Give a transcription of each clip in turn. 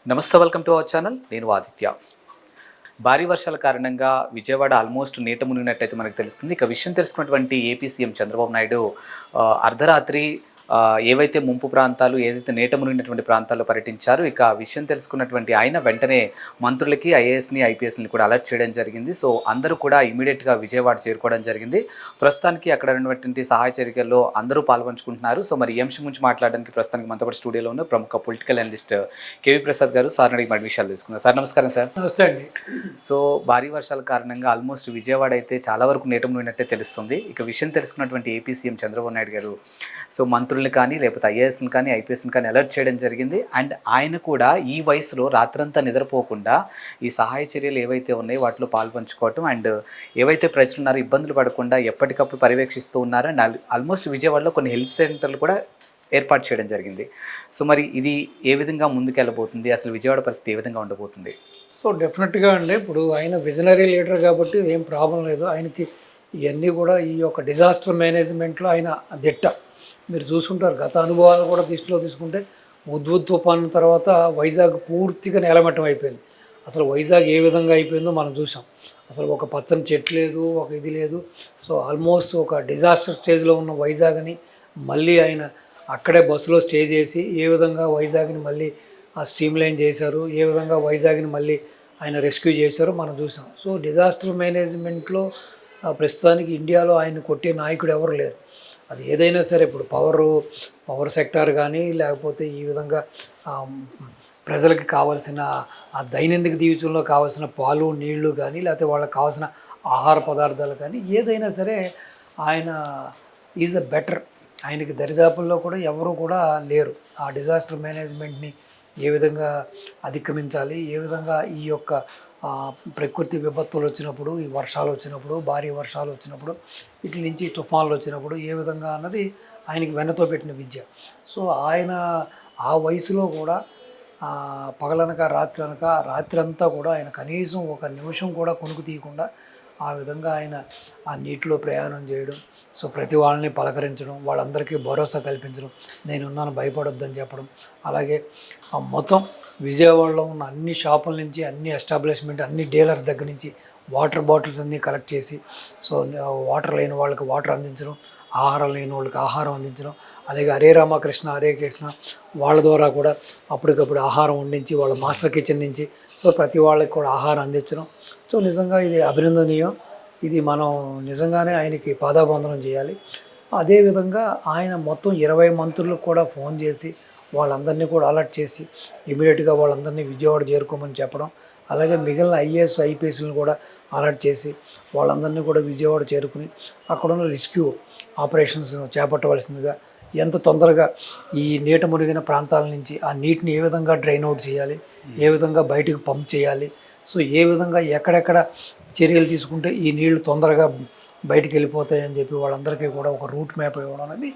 నమస్తే, welcome to our channel. నేను ఆదిత్య. భారీ వర్షాల కారణంగా విజయవాడ ఆల్మోస్ట్ నీట మునిగినట్టయితే మనకు తెలుస్తుంది. ఇక విషయం తెలుసుకున్నటువంటి ఏపీ సీఎం చంద్రబాబు నాయుడు అర్ధరాత్రి ఏవైతే ముంపు ప్రాంతాలు, ఏదైతే నీట మునిగినటువంటి ప్రాంతాల్లో పర్యటించారో, ఇక ఆ విషయం తెలుసుకున్నటువంటి ఆయన వెంటనే మంత్రులకి, ఐఏఎస్ని, ఐపీఎస్ని కూడా అలర్ట్ చేయడం జరిగింది. సో అందరూ కూడా ఇమీడియట్గా విజయవాడ చేరుకోవడం జరిగింది. ప్రస్తుతానికి అక్కడ ఉన్నటువంటి సహాయ చర్యల్లో అందరూ పాల్పంచుకుంటున్నారు. సో మరి ఈ అంశం గురించి మాట్లాడడానికి ప్రస్తుతానికి మనతో పాటు స్టూడియోలో ఉన్న ప్రముఖ పొలిటికల్ అనలిస్ట్ కేవీ ప్రసాద్ గారు. సార్ అడిగి మరి విషయాలు తెలుసుకుందాం. సార్ నమస్కారం. సార్ నమస్తే అండి. సో భారీ వర్షాల కారణంగా ఆల్మోస్ట్ విజయవాడ అయితే చాలా వరకు నీట మునిగినట్టే తెలుస్తుంది. ఇక విషయం తెలుసుకున్నటువంటి ఏపీ సీఎం చంద్రబాబు నాయుడు గారు సో మంత్రుల్ని కానీ, లేకపోతే ఐఏఎస్ని కానీ, ఐపీఎస్ని కానీ అలర్ట్ చేయడం జరిగింది. అండ్ ఆయన కూడా ఈ వయసులో రాత్రంతా నిద్రపోకుండా ఈ సహాయ చర్యలు ఏవైతే ఉన్నాయో వాటిలో పాల్పంచుకోవటం, అండ్ ఏవైతే ప్రజలు ఉన్నారో ఇబ్బందులు పడకుండా ఎప్పటికప్పుడు పర్యవేక్షిస్తూ ఉన్నారు. అండ్ ఆల్మోస్ట్ విజయవాడలో కొన్ని హెల్ప్ సెంటర్లు కూడా ఏర్పాటు చేయడం జరిగింది. సో మరి ఇది ఏ విధంగా ముందుకెళ్ళబోతుంది, అసలు విజయవాడ పరిస్థితి ఏ విధంగా ఉండబోతుంది? సో డెఫినెట్గా అండి, ఇప్పుడు ఆయన విజనరీ లీడర్ కాబట్టి ఏం ప్రాబ్లం లేదు ఆయనకి. ఇవన్నీ కూడా ఈ యొక్క డిజాస్టర్ మేనేజ్మెంట్లో ఆయన దిట్ట. మీరు చూసుకుంటారు, గత అనుభవాలు కూడా దృష్టిలో తీసుకుంటే ఉద్భుత్ తుఫాను తర్వాత వైజాగ్ పూర్తిగా నేలమట్టం అయిపోయింది. అసలు వైజాగ్ ఏ విధంగా అయిపోయిందో మనం చూసాం. అసలు ఒక పచ్చని చెట్టు లేదు, ఒక ఇది లేదు. సో ఆల్మోస్ట్ ఒక డిజాస్టర్ స్టేజ్లో ఉన్న వైజాగ్ని మళ్ళీ ఆయన అక్కడే బస్సులో స్టే చేసి ఏ విధంగా వైజాగ్ని మళ్ళీ స్ట్రీమ్ లైన్ చేశారు, ఏ విధంగా వైజాగ్ని మళ్ళీ ఆయన రెస్క్యూ చేశారో మనం చూసాం. సో డిజాస్టర్ మేనేజ్మెంట్లో ప్రస్తుతానికి ఇండియాలో ఆయన కొట్టే నాయకుడు ఎవరు లేరు. అది ఏదైనా సరే, ఇప్పుడు పవర్ సెక్టార్ కానీ, లేకపోతే ఈ విధంగా ప్రజలకి కావాల్సిన ఆ దైనందిక జీవితంలో కావాల్సిన పాలు నీళ్లు కానీ, లేకపోతే వాళ్ళకి కావాల్సిన ఆహార పదార్థాలు కానీ, ఏదైనా సరే ఆయన ఈజ్ ద బెటర్. ఆయనకి దరిదాపుల్లో కూడా ఎవరు కూడా లేరు. ఆ డిజాస్టర్ మేనేజ్మెంట్ని ఏ విధంగా అధిగమించాలి, ఏ విధంగా ఈ యొక్క ప్రకృతి విపత్తులు వచ్చినప్పుడు, ఈ వర్షాలు వచ్చినప్పుడు, భారీ వర్షాలు వచ్చినప్పుడు, ఇట్ల నుంచి తుఫాన్లు వచ్చినప్పుడు ఏ విధంగా అన్నది ఆయనకి వెన్నతో పెట్టిన విద్య. సో ఆయన ఆ వయసులో కూడా పగలనక రాత్రి అంతా కూడా ఆయన కనీసం ఒక నిమిషం కూడా కొనుక్కు తీయకుండా ఆ విధంగా ఆయన ఆ నీటిలో ప్రయాణం చేయడం, సో ప్రతి వాళ్ళని పలకరించడం, వాళ్ళందరికీ భరోసా కల్పించడం, నేనున్నాను భయపడొద్దని చెప్పడం. అలాగే మొత్తం విజయవాడలో ఉన్న అన్ని షాపుల నుంచి, అన్ని ఎస్టాబ్లిష్మెంట్, అన్ని డీలర్స్ దగ్గర నుంచి వాటర్ బాటిల్స్ అన్నీ కలెక్ట్ చేసి, సో వాటర్ లేని వాళ్ళకి వాటర్ అందించడం, ఆహారం లేని వాళ్ళకి ఆహారం అందించడం. అలాగే హరే రామకృష్ణ హరే కృష్ణ వాళ్ళ ద్వారా కూడా అప్పటికప్పుడు ఆహారం వండించి వాళ్ళ మాస్టర్ కిచెన్ నుంచి సో ప్రతి వాళ్ళకి కూడా ఆహారం అందించడం. సో నిజంగా ఇది అభినందనీయం. ఇది మనం నిజంగానే ఆయనకి పాదాబంధనం చేయాలి. అదేవిధంగా ఆయన మొత్తం 20 మంత్రులకు కూడా ఫోన్ చేసి వాళ్ళందరినీ కూడా అలర్ట్ చేసి ఇమీడియట్గా వాళ్ళందరినీ విజయవాడ చేరుకోమని చెప్పడం. అలాగే మిగిలిన ఐఏఎస్ ఐపీఎస్లను కూడా అలర్ట్ చేసి వాళ్ళందరినీ కూడా విజయవాడ చేరుకుని అక్కడున్న రెస్క్యూ ఆపరేషన్స్ చేపట్టవలసిందిగా, ఎంత తొందరగా ఈ నీట మునిగిన ప్రాంతాల నుంచి ఆ నీటిని ఏ విధంగా డ్రైన్ అవుట్ చేయాలి, ఏ విధంగా బయటకు పంప్ చేయాలి, సో ఏ విధంగా ఎక్కడెక్కడ చర్యలు తీసుకుంటే ఈ నీళ్లు తొందరగా బయటికి వెళ్ళిపోతాయని చెప్పి వాళ్ళందరికీ కూడా ఒక రూట్ మ్యాప్ ఇవ్వడం అనేది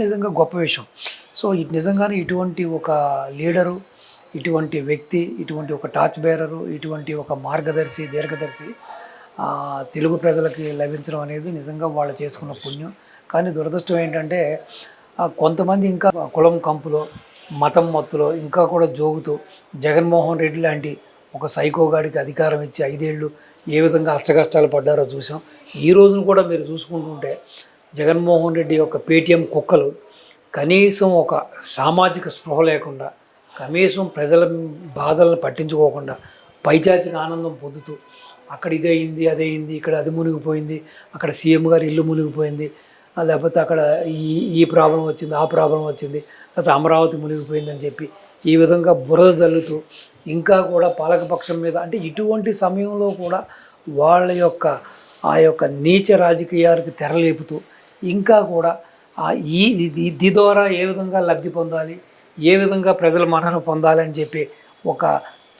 నిజంగా గొప్ప విషయం. సో నిజంగానే ఇటువంటి ఒక లీడరు, ఇటువంటి వ్యక్తి, ఇటువంటి ఒక టార్చ్ బేరరు, ఇటువంటి ఒక మార్గదర్శి, దీర్ఘదర్శి తెలుగు ప్రజలకి లభించడం అనేది నిజంగా వాళ్ళు చేసుకున్న పుణ్యం. కానీ దురదృష్టం ఏంటంటే కొంతమంది ఇంకా కులం కంపులో, మతం మత్తులో ఇంకా కూడా జోగుతూ జగన్మోహన్ రెడ్డి లాంటి ఒక సైకోగాడికి అధికారం ఇచ్చి 5 ఏళ్ళు ఏ విధంగా అష్టకష్టాలు పడ్డారో చూసాం. ఈ రోజును కూడా మీరు చూసుకుంటుంటే జగన్మోహన్ రెడ్డి యొక్క పేటీఎం కుక్కలు కనీసం ఒక సామాజిక స్పృహ లేకుండా, కనీసం ప్రజల బాధలను పట్టించుకోకుండా పైచాచిక ఆనందం పొందుతూ అక్కడ ఇదే అయింది, అదే అయింది, ఇక్కడ అది మునిగిపోయింది, అక్కడ సీఎం గారి ఇల్లు మునిగిపోయింది, లేకపోతే అక్కడ ఈ ప్రాబ్లం వచ్చింది, ఆ ప్రాబ్లం వచ్చింది, లేకపోతే అమరావతి మునిగిపోయిందని చెప్పి ఈ విధంగా బురద జల్లుతూ ఇంకా కూడా పాలకపక్షం మీద, అంటే ఇటువంటి సమయంలో కూడా వాళ్ళ యొక్క ఆ యొక్క నీచ రాజకీయాలకు తెరలేపుతూ ఇంకా కూడా ఇది ద్వారా ఏ విధంగా లబ్ధి పొందాలి, ఏ విధంగా ప్రజల మన్నన పొందాలి అని చెప్పి ఒక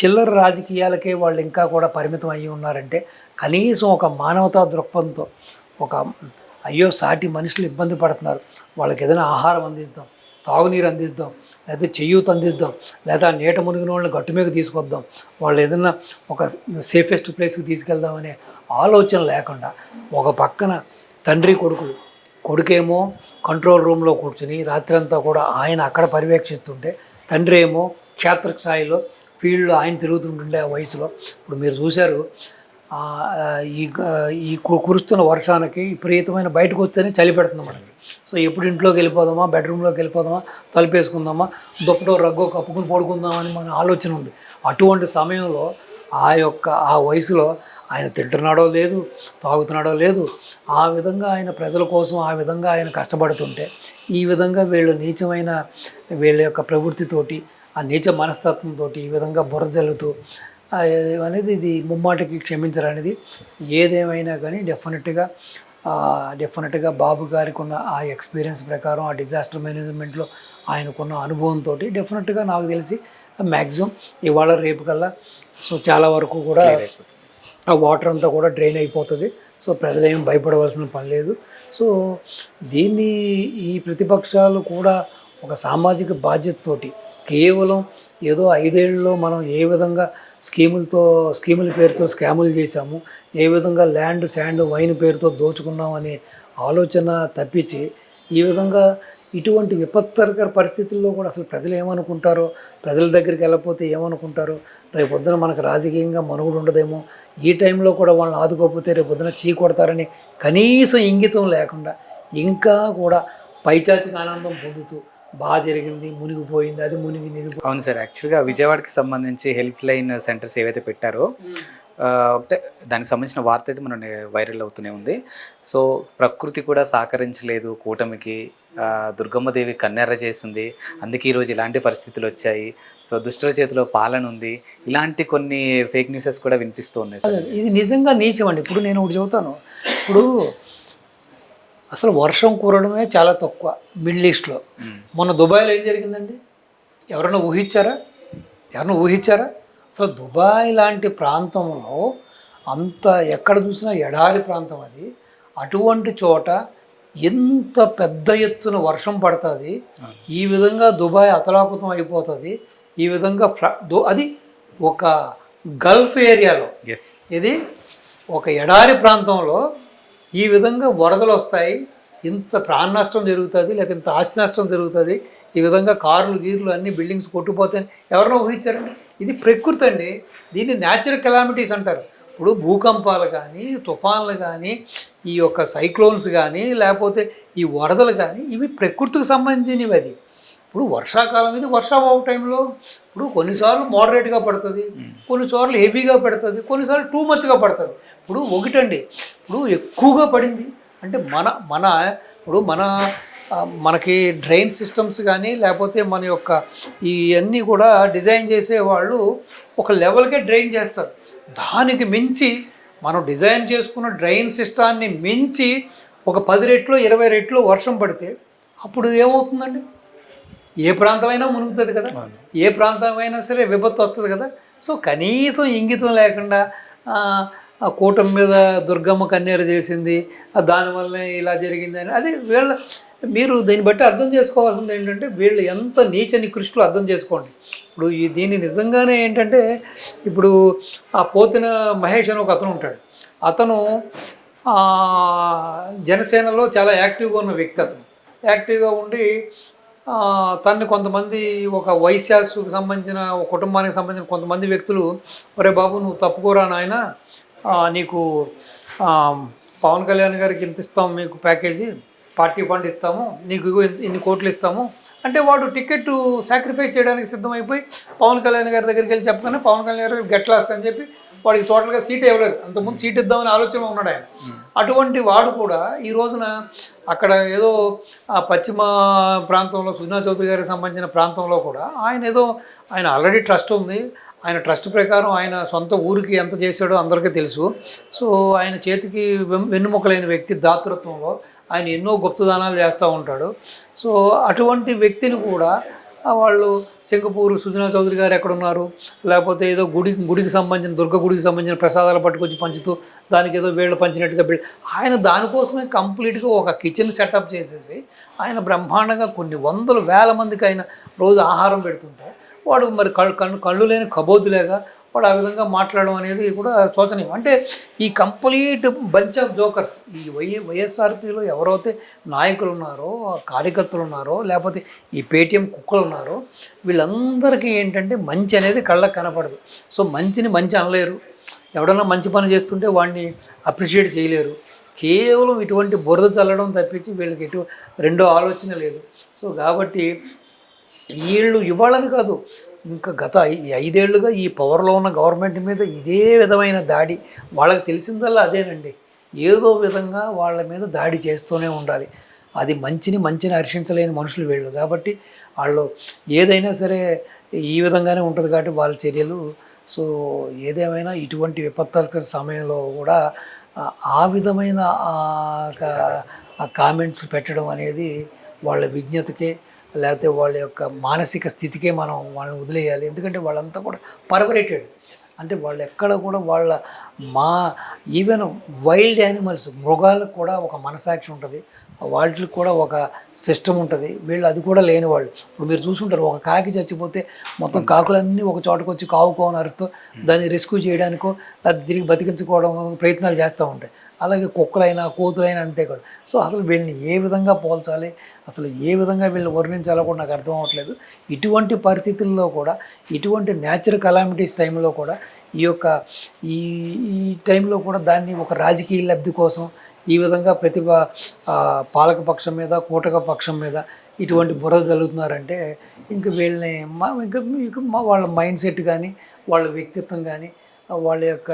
చిల్లర రాజకీయాలకే వాళ్ళు ఇంకా కూడా పరిమితం అయ్యి ఉన్నారంటే, కనీసం ఒక మానవతా దృక్పథంతో ఒక అయ్యో సాటి మనుషులు ఇబ్బంది పడుతున్నారు, వాళ్ళకి ఏదైనా ఆహారం అందిస్తాం, తాగునీరు అందిస్తాం, లేదా చేయూత అందిస్తాం, లేదా నీట మునిగిన వాళ్ళని గట్టు మీద తీసుకొద్దాం, వాళ్ళు ఏదైనా ఒక సేఫెస్ట్ ప్లేస్కి తీసుకెళ్దామనే ఆలోచన లేకుండా ఒక పక్కన తండ్రి కొడుకేమో కంట్రోల్ రూమ్లో కూర్చుని రాత్రంతా కూడా ఆయన అక్కడ పర్యవేక్షిస్తుంటే, తండ్రి ఏమో క్షేత్రస్థాయిలో ఫీల్డ్లో ఆయన తిరుగుతుంటుండే ఆ వయసులో. ఇప్పుడు మీరు చూశారు ఆ, ఈ కురుస్తున్న వర్షానికి విపరీతమైన బయటకు వస్తేనే చలి పెడుతుంది మనకి. సో ఎప్పుడు ఇంట్లోకి వెళ్ళిపోదామా, బెడ్రూమ్లోకి వెళ్ళిపోదామా, తలుపేసుకుందామా, దుప్పటో రగ్గో కప్పుకుని పడుకుందామని మన ఆలోచన ఉంది. అటువంటి సమయంలో ఆ వయసులో ఆయన తింటున్నాడో లేదు, తాగుతున్నాడో లేదు, ఆ విధంగా ఆయన ప్రజల కోసం ఆ విధంగా ఆయన కష్టపడుతుంటే, ఈ విధంగా వీళ్ళ యొక్క ప్రవృత్తితోటి, ఆ నీచ మనస్తత్వంతో ఈ విధంగా బుర్ర జల్లుతూ అనేది ఇది ముమ్మాటికి క్షమించరనేది. ఏదేమైనా కానీ డెఫినెట్గా బాబు గారికి ఉన్న ఆ ఎక్స్పీరియన్స్ ప్రకారం, ఆ డిజాస్టర్ మేనేజ్మెంట్లో ఆయనకున్న అనుభవంతో డెఫినెట్గా నాకు తెలిసి మ్యాక్సిమం ఇవాళ రేపు కల్లా సో చాలా వరకు కూడా ఆ వాటర్ అంతా కూడా డ్రైన్ అయిపోతుంది. సో ప్రజలేం భయపడవలసిన పని లేదు. సో ఈ ప్రతిపక్షాలు కూడా ఒక సామాజిక బాధ్యతతోటి కేవలం ఏదో 5 ఏళ్ళలో మనం ఏ విధంగా స్కీముల పేరుతో స్కాములు చేశాము, ఏ విధంగా ల్యాండ్, శాండ్, వైన్ పేరుతో దోచుకున్నాం అనే ఆలోచన తప్పించి, ఈ విధంగా ఇటువంటి విపత్కర పరిస్థితుల్లో కూడా అసలు ప్రజలు ఏమనుకుంటారో, ప్రజల దగ్గరికి వెళ్ళకపోతే ఏమనుకుంటారో, రేపొద్దున మనకు రాజకీయంగా మనుగడ ఉండదేమో, ఈ టైంలో కూడా వాళ్ళని ఆదుకోకపోతే రేపొద్దున కొడతారని కనీసం ఇంగితం లేకుండా ఇంకా కూడా పైచాచిక ఆనందం పొందుతూ బాగా జరిగింది, మునిగిపోయింది, అది మునిగింది, ఇది. అవును సార్, యాక్చువల్గా విజయవాడకి సంబంధించి హెల్ప్ లైన్ సెంటర్స్ ఏవైతే పెట్టారో ఒకటే దానికి సంబంధించిన వార్త అయితే మన వైరల్ అవుతూనే ఉంది. సో ప్రకృతి కూడా సహకరించలేదు కూటమికి, దుర్గమ్మదేవి కన్నెర్ర చేసింది, అందుకే ఈరోజు ఇలాంటి పరిస్థితులు వచ్చాయి, సో దుష్టుల చేతిలో పాలన ఉంది, ఇలాంటి కొన్ని ఫేక్ న్యూసెస్ కూడా వినిపిస్తూ ఉన్నాయి సార్. ఇది నిజంగా నీచం అండి. ఇప్పుడు నేను ఒకటి చెబుతాను. ఇప్పుడు అసలు వర్షం కురడమే చాలా తక్కువ మిడిల్ ఈస్ట్లో. మొన్న దుబాయ్లో ఏం జరిగిందండి? ఎవరైనా ఊహించారా? అసలు దుబాయ్ లాంటి ప్రాంతంలో అంత ఎక్కడ చూసినా ఎడారి ప్రాంతం అది. అటువంటి చోట ఎంత పెద్ద ఎత్తున వర్షం పడుతుంది, ఈ విధంగా దుబాయ్ అతలాకుతం అయిపోతుంది, ఈ విధంగా అది ఒక గల్ఫ్ ఏరియాలో, ఇది ఒక ఎడారి ప్రాంతంలో ఈ విధంగా వరదలు వస్తాయి, ఇంత ప్రాణ నష్టం జరుగుతుంది, లేకపోతే ఇంత ఆస్తి నష్టం జరుగుతుంది, ఈ విధంగా గీర్లు అన్ని బిల్డింగ్స్ కొట్టుకుపోతాయని ఎవరైనా ఊహించారండి? ఇది ప్రకృతి అండి. దీన్ని న్యాచురల్ కెలామిటీస్ అంటారు. ఇప్పుడు భూకంపాలు కానీ, తుఫాన్లు కానీ, ఈ యొక్క సైక్లోన్స్ కానీ, లేకపోతే ఈ వరదలు కానీ, ఇవి ప్రకృతికి సంబంధించినవి. అది ఇప్పుడు వర్షాకాలం ఇది వర్షాభావ టైంలో ఇప్పుడు కొన్నిసార్లు మోడరేట్గా పడుతుంది, కొన్నిసార్లు హెవీగా పడుతుంది, కొన్నిసార్లు టూ మచ్గా పడుతుంది. ఇప్పుడు ఒకటండి, ఇప్పుడు ఎక్కువగా పడింది అంటే మనకి డ్రైన్ సిస్టమ్స్ కానీ, లేకపోతే మన యొక్క ఇవన్నీ కూడా డిజైన్ చేసేవాళ్ళు ఒక లెవెల్కే డ్రైన్ చేస్తారు. దానికి మించి మనం డిజైన్ చేసుకున్న డ్రైన్ సిస్టాన్ని మించి ఒక 10 రెట్లు 20 రెట్లు వర్షం పడితే అప్పుడు ఏమవుతుందండి? ఏ ప్రాంతమైనా మునుగుతుంది కదా, ఏ ప్రాంతమైనా సరే విపత్తు వస్తుంది కదా. సో కనీసం ఇంగితం లేకుండా ఆ కూటమి మీద దుర్గమ్మ కన్నీరు చేసింది, దానివల్లనే ఇలా జరిగిందని, అది మీరు దీన్ని బట్టి అర్థం చేసుకోవాల్సింది ఏంటంటే వీళ్ళు ఎంత నీచ నికృష్టులు అర్థం చేసుకోండి. ఇప్పుడు దీన్ని నిజంగానే ఏంటంటే, ఇప్పుడు ఆ పోతిన మహేష్ అని ఒక అతను ఉంటాడు. అతను జనసేనలో చాలా యాక్టివ్గా ఉన్న వ్యక్తి. అతను యాక్టివ్గా ఉండి తన్ని కొంతమంది ఒక వైశ్యాసుకు సంబంధించిన ఒక కుటుంబానికి సంబంధించిన కొంతమంది వ్యక్తులు, ఒరే బాబు నువ్వు తప్పుకోరా నాయన, నీకు పవన్ కళ్యాణ్ గారికి ఇంత ఇస్తాము, మీకు ప్యాకేజీ పార్టీ ఫండ్ ఇస్తాము, నీకు ఇన్ని కోట్లు ఇస్తాము అంటే, వాడు టికెట్ సాక్రిఫైస్ చేయడానికి సిద్ధమైపోయి పవన్ కళ్యాణ్ గారి దగ్గరికి వెళ్ళి చెప్పగానే పవన్ కళ్యాణ్ గారు గెట్ లాస్ట్ అని చెప్పి వాడికి టోటల్గా సీట్ ఇవ్వలేదు. అంతకుముందు సీట్ ఇద్దామని ఆలోచనలో ఉన్నాడు ఆయన. అటువంటి వాడు కూడా ఈ రోజున అక్కడ ఏదో ఆ పశ్చిమ ప్రాంతంలో సుజనా చౌదరి గారికి సంబంధించిన ప్రాంతంలో కూడా ఆయన ఆల్రెడీ ట్రస్ట్ ఉంది. ఆయన ట్రస్ట్ ప్రకారం ఆయన సొంత ఊరికి ఎంత చేశాడో అందరికీ తెలుసు. సో ఆయన చేతికి వెన్నుముకలైన వ్యక్తి దాతృత్వంలో ఆయన ఎన్నో గుప్తదానాలు చేస్తూ ఉంటాడు. సో అటువంటి వ్యక్తిని కూడా వాళ్ళు సింగపూర్ సుజనా చౌదరి గారు ఎక్కడున్నారు, లేకపోతే ఏదో గుడికి సంబంధించిన దుర్గ గుడికి సంబంధించిన ప్రసాదాలు పట్టుకొచ్చి పంచుతూ దానికి ఏదో వీళ్ళు పంచినట్టుగా ఆయన దానికోసమే కంప్లీట్గా ఒక కిచెన్ సెటప్ చేసేసి ఆయన బ్రహ్మాండంగా కొన్ని వందల వేల మందికి ఆయన రోజు ఆహారం పెడుతుంటే, వాడు మరి కళ్ళు లేని కబోతులేగా వాడు ఆ విధంగా మాట్లాడడం అనేది కూడా శోచనీయం. అంటే ఈ కంప్లీట్ బంచ్ ఆఫ్ జోకర్స్ ఈ వైఎస్ఆర్పీలో ఎవరైతే నాయకులు ఉన్నారో, కార్యకర్తలు ఉన్నారో, లేకపోతే ఈ పేటీఎం కుక్కలు ఉన్నారో, వీళ్ళందరికీ ఏంటంటే మంచి అనేది కళ్ళకు కనపడదు. సో మంచిని మంచి అనలేరు, ఎవడన్నా మంచి పని చేస్తుంటే వాడిని అప్రిషియేట్ చేయలేరు. కేవలం ఇటువంటి బురద చల్లడం తప్పించి వీళ్ళకి రెండో ఆలోచన లేదు. సో కాబట్టి వీళ్ళు ఇవ్వాలని కాదు, ఇంకా గత 5 ఏళ్లుగా ఈ పవర్లో ఉన్న గవర్నమెంట్ మీద ఇదే విధమైన దాడి, వాళ్ళకి తెలిసిందల్లా అదేనండి. ఏదో విధంగా వాళ్ళ మీద దాడి చేస్తూనే ఉండాలి. అది మంచిని హర్షించలేని మనుషులు వీళ్ళు. కాబట్టి వాళ్ళు ఏదైనా సరే ఈ విధంగానే ఉంటుంది కాబట్టి వాళ్ళ చర్యలు. సో ఏదేమైనా ఇటువంటి విపత్కర సమయంలో కూడా ఆ విధమైన కామెంట్స్ పెట్టడం అనేది వాళ్ళ విజ్ఞతకే, లేకపోతే వాళ్ళ యొక్క మానసిక స్థితికే మనం వాళ్ళని వదిలేయాలి. ఎందుకంటే వాళ్ళంతా కూడా పర్వరేటెడ్. అంటే వాళ్ళు ఎక్కడ కూడా ఈవెన్ వైల్డ్ యానిమల్స్, మృగాలకు కూడా ఒక మనసాక్షి ఉంటుంది, వాటికి కూడా ఒక సిస్టమ్ ఉంటుంది. వీళ్ళు అది కూడా లేని వాళ్ళు. ఇప్పుడు మీరు చూసుంటారు, ఒక కాకి చచ్చిపోతే మొత్తం కాకులన్నీ ఒక చోటకు వచ్చి కావుకోని అరుస్తూ దాన్ని రెస్క్యూ చేయడానికో అది తిరిగి బతికించుకోవడం ప్రయత్నాలు చేస్తూ ఉంటాయి. అలాగే కుక్కలైనా కోతులైనా అంతే కూడా. సో అసలు వీళ్ళని ఏ విధంగా పోల్చాలి, అసలు ఏ విధంగా వీళ్ళని వర్ణించాలో కూడా నాకు అర్థం అవ్వట్లేదు. ఇటువంటి పరిస్థితుల్లో కూడా, ఇటువంటి న్యాచురల్ కలామిటీస్ టైంలో కూడా ఈ టైంలో కూడా దాన్ని ఒక రాజకీయ లబ్ధి కోసం ఈ విధంగా పాలక పక్షం మీద, కూటక పక్షం మీద ఇటువంటి బురద జరుగుతున్నారంటే ఇంక వీళ్ళని వాళ్ళ మైండ్ సెట్ కానీ, వాళ్ళ వ్యక్తిత్వం కానీ, వాళ్ళ యొక్క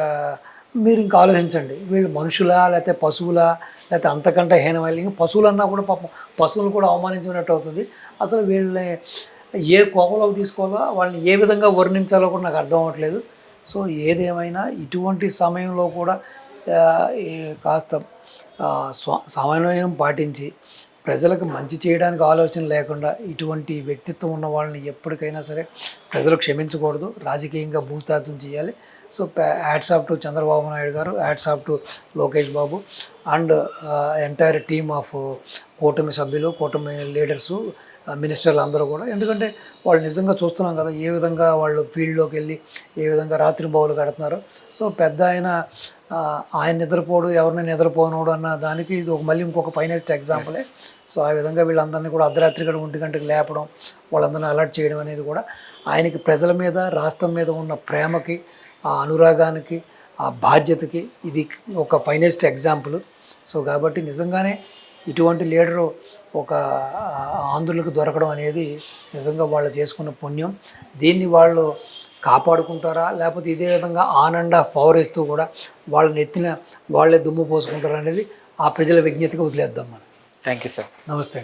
మీరు ఇంకా ఆలోచించండి, వీళ్ళు మనుషులా లేకపోతే పశువులా, లేకపోతే అంతకంటే హీనమైన పశువులన్నా కూడా పాపం పశువులు కూడా అవమానించినట్టు అవుతుంది. అసలు వీళ్ళని ఏ కోపంలోకి తీసుకోవాలో, వాళ్ళని ఏ విధంగా వర్ణించాలో కూడా నాకు అర్థం అవ్వట్లేదు. సో ఏదేమైనా ఇటువంటి సమయంలో కూడా కాస్త సమన్వయం పాటించి ప్రజలకు మంచి చేయడానికి ఆలోచన లేకుండా ఇటువంటి వ్యక్తిత్వం ఉన్న వాళ్ళని ఎప్పటికైనా సరే ప్రజలు క్షమించకూడదు, రాజకీయంగా భూస్థాపితం చేయాలి. So hats off to Chandrababu Naidu గారు, hats off to Lokesh Babu and entire team of కూటమి సభ్యులు, కూటమి లీడర్సు, మినిస్టర్లు అందరూ కూడా. ఎందుకంటే వాళ్ళు నిజంగా చూస్తున్నాం కదా ఏ విధంగా వాళ్ళు ఫీల్డ్లోకి వెళ్ళి ఏ విధంగా రాత్రి బౌలు కడుతున్నారు. సో పెద్ద ఆయన నిద్రపోడు, ఎవరిని నిద్రపోనోడు అన్న దానికి ఇది మళ్ళీ ఇంకొక ఫైనెస్ట్ ఎగ్జాంపులే. సో ఆ విధంగా వీళ్ళందరినీ కూడా అర్ధరాత్రి గడ 1 గంటకు లేపడం, వాళ్ళందరినీ అలర్ట్ చేయడం అనేది కూడా ఆయనకి ప్రజల మీద, రాష్ట్రం మీద ఉన్న ప్రేమకి, ఆ అనురాగానికి, ఆ బాధ్యతకి ఇది ఒక ఫైనెస్ట్ ఎగ్జాంపుల్. సో కాబట్టి నిజంగానే ఇటువంటి లీడరు ఒక ఆంధ్రులకు దొరకడం అనేది నిజంగా వాళ్ళు చేసుకున్న పుణ్యం. దీన్ని వాళ్ళు కాపాడుకుంటారా, లేకపోతే ఇదే విధంగా ఆన్ అండ్ ఆఫ్ పవర్ ఇస్తూ కూడా వాళ్ళని ఎత్తిన వాళ్ళే దుమ్ము పోసుకుంటారా అనేది ఆ ప్రజల విజ్ఞతగా వదిలేద్దాం మనం. Thank you sir. నమస్తే.